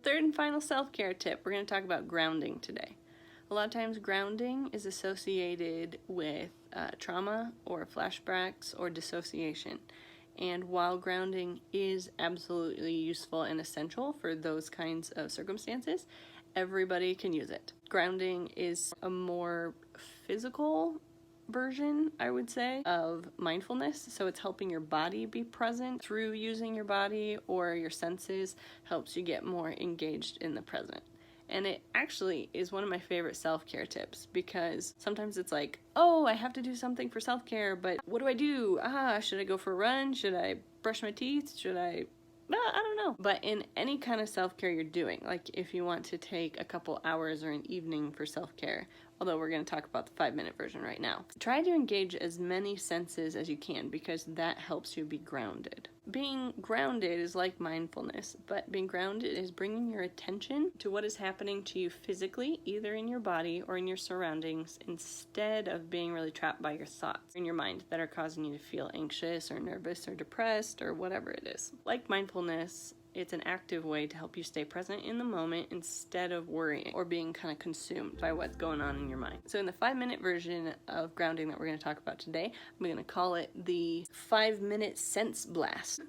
Third and final self-care tip, we're going to talk about grounding today. A lot of times grounding is associated with trauma or flashbacks or dissociation. And while grounding is absolutely useful and essential for those kinds of circumstances, everybody can use it. Grounding is a more physical version, I would say, of mindfulness. So it's helping your body be present through using your body or your senses, helps you get more engaged in the present. And it actually is one of my favorite self-care tips, because sometimes it's like, oh, I have to do something for self-care, but what do I do? Should I go for a run? Should I brush my teeth? Should I don't know. But in any kind of self-care you're doing, like if you want to take a couple hours or an evening for self-care, although we're going to talk about the 5-minute version right now, try to engage as many senses as you can, because that helps you be grounded. Being grounded is like mindfulness, but being grounded is bringing your attention to what is happening to you physically, either in your body or in your surroundings, instead of being really trapped by your thoughts in your mind that are causing you to feel anxious or nervous or depressed or whatever it is. Like mindfulness, it's an active way to help you stay present in the moment instead of worrying or being kind of consumed by what's going on in your mind. So in the 5-minute version of grounding that we're going to talk about today, I'm going to call it the 5-minute sense blast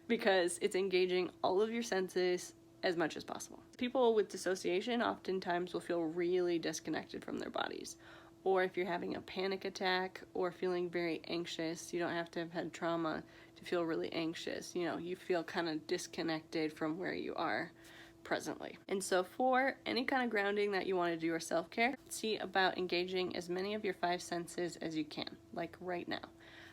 because it's engaging all of your senses as much as possible. People with dissociation oftentimes will feel really disconnected from their bodies. Or if you're having a panic attack or feeling very anxious, you don't have to have had trauma to feel really anxious. You know, you feel kind of disconnected from where you are presently. And so for any kind of grounding that you want to do or self-care, see about engaging as many of your 5 senses as you can, like right now.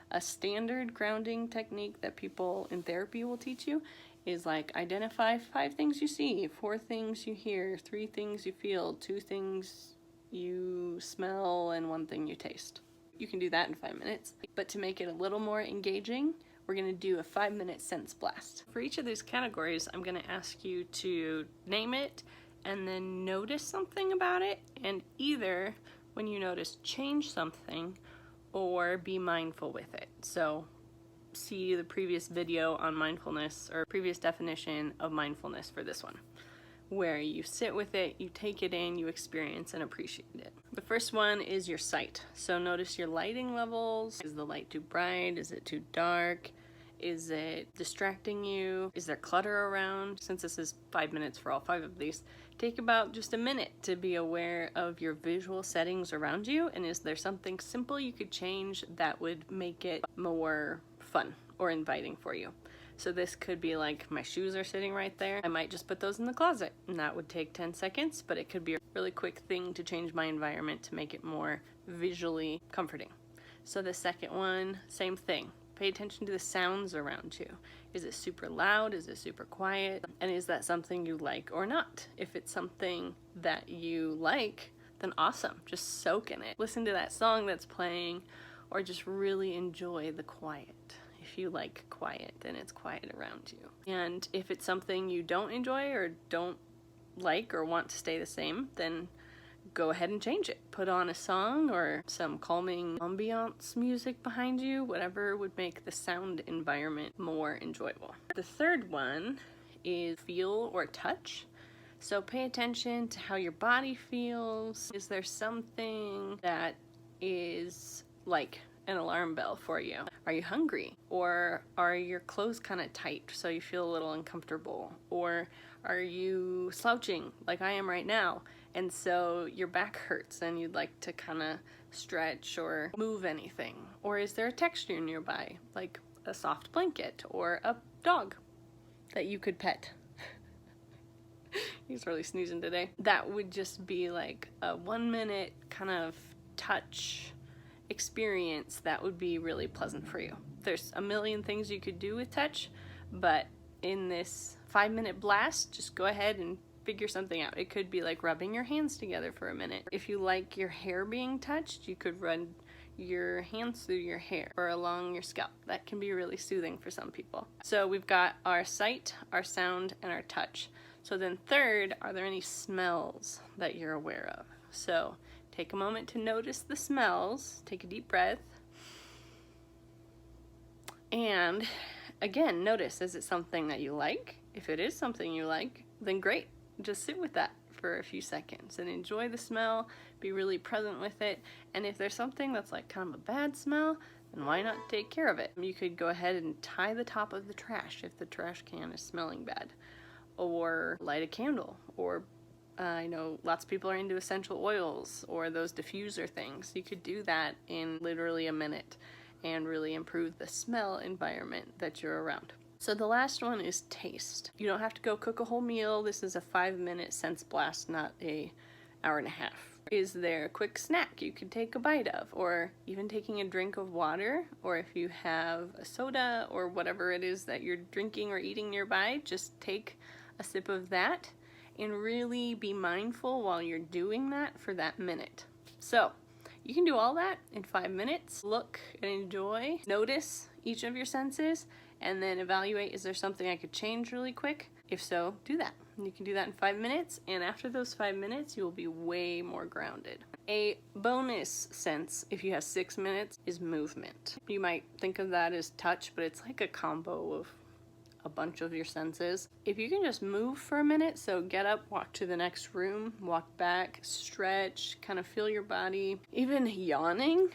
A standard grounding technique that people in therapy will teach you is like identify 5 things you see, 4 things you hear, 3 things you feel, 2 things you smell, and 1 thing you taste. You can do that in 5 minutes. But to make it a little more engaging, we're going to do a 5-minute sense blast. For each of these categories, I'm going to ask you to name it and then notice something about it, and either when you notice, change something or be mindful with it. So see the previous video on mindfulness or previous definition of mindfulness for this one, where you sit with it, you take it in, you experience and appreciate it. The first one is your sight. So notice your lighting levels. Is the light too bright? Is it too dark? Is it distracting you? Is there clutter around? Since this is 5 minutes for all 5 of these, take about just a minute to be aware of your visual settings around you, and is there something simple you could change that would make it more fun or inviting for you? So this could be like, my shoes are sitting right there. I might just put those in the closet, and that would take 10 seconds, but it could be a really quick thing to change my environment to make it more visually comforting. So the second one, same thing. Pay attention to the sounds around you. Is it super loud? Is it super quiet? And is that something you like or not? If it's something that you like, then awesome. Just soak in it. Listen to that song that's playing, or just really enjoy the quiet. If you like quiet, then it's quiet around you. And if it's something you don't enjoy or don't like or want to stay the same, then go ahead and change it. Put on a song or some calming ambiance music behind you, whatever would make the sound environment more enjoyable. The third one is feel or touch. So pay attention to how your body feels. Is there something that is like an alarm bell for you? Are you hungry? Or are your clothes kind of tight so you feel a little uncomfortable? Or are you slouching like I am right now, and so your back hurts and you'd like to kind of stretch or move anything? Or is there a texture nearby, like a soft blanket or a dog that you could pet? He's really snoozing today. That would just be like a 1-minute kind of touch experience that would be really pleasant for you. There's a million things you could do with touch, but in this 5-minute blast, just go ahead and figure something out. It could be like rubbing your hands together for a minute. If you like your hair being touched, you could run your hands through your hair or along your scalp. That can be really soothing for some people. So we've got our sight, our sound, and our touch. So then third, are there any smells that you're aware of? So take a moment to notice the smells. Take a deep breath. And again, notice, is it something that you like? If it is something you like, then great. Just sit with that for a few seconds and enjoy the smell, be really present with it. And if there's something that's like kind of a bad smell, then why not take care of it? You could go ahead and tie the top of the trash if the trash can is smelling bad, or light a candle, or I know lots of people are into essential oils or those diffuser things. You could do that in literally a minute and really improve the smell environment that you're around. So the last one is taste. You don't have to go cook a whole meal. This is a 5-minute sense blast, not a hour and a half. Is there a quick snack you could take a bite of, or even taking a drink of water, or if you have a soda or whatever it is that you're drinking or eating nearby, just take a sip of that and really be mindful while you're doing that for that minute. So you can do all that in 5 minutes. Look and enjoy, notice each of your senses, and then evaluate, is there something I could change really quick? If so, do that. You can do that in 5 minutes, and after those 5 minutes, you will be way more grounded. A bonus sense, if you have 6 minutes, is movement. You might think of that as touch, but it's like a combo of a bunch of your senses. If you can just move for a minute, so get up, walk to the next room, walk back, stretch, kind of feel your body, even yawning.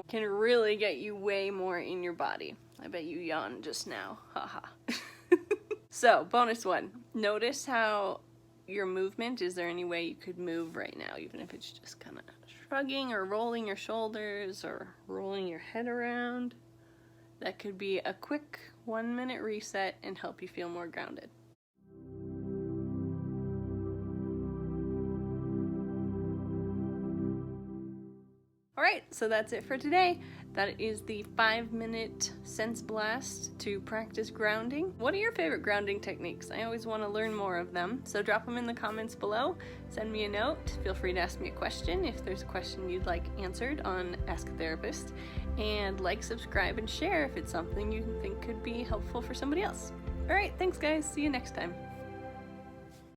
Can really get you way more in your body. I bet you yawned just now. Haha. So, bonus one. Notice how your movement, is there any way you could move right now, even if it's just kind of shrugging or rolling your shoulders or rolling your head around? That could be a quick 1-minute reset and help you feel more grounded. Alright, so that's it for today. That is the 5-minute sense blast to practice grounding. What are your favorite grounding techniques? I always want to learn more of them, so drop them in the comments below. Send me a note. Feel free to ask me a question if there's a question you'd like answered on Ask a Therapist. And like, subscribe, and share if it's something you think could be helpful for somebody else. Alright, thanks guys. See you next time.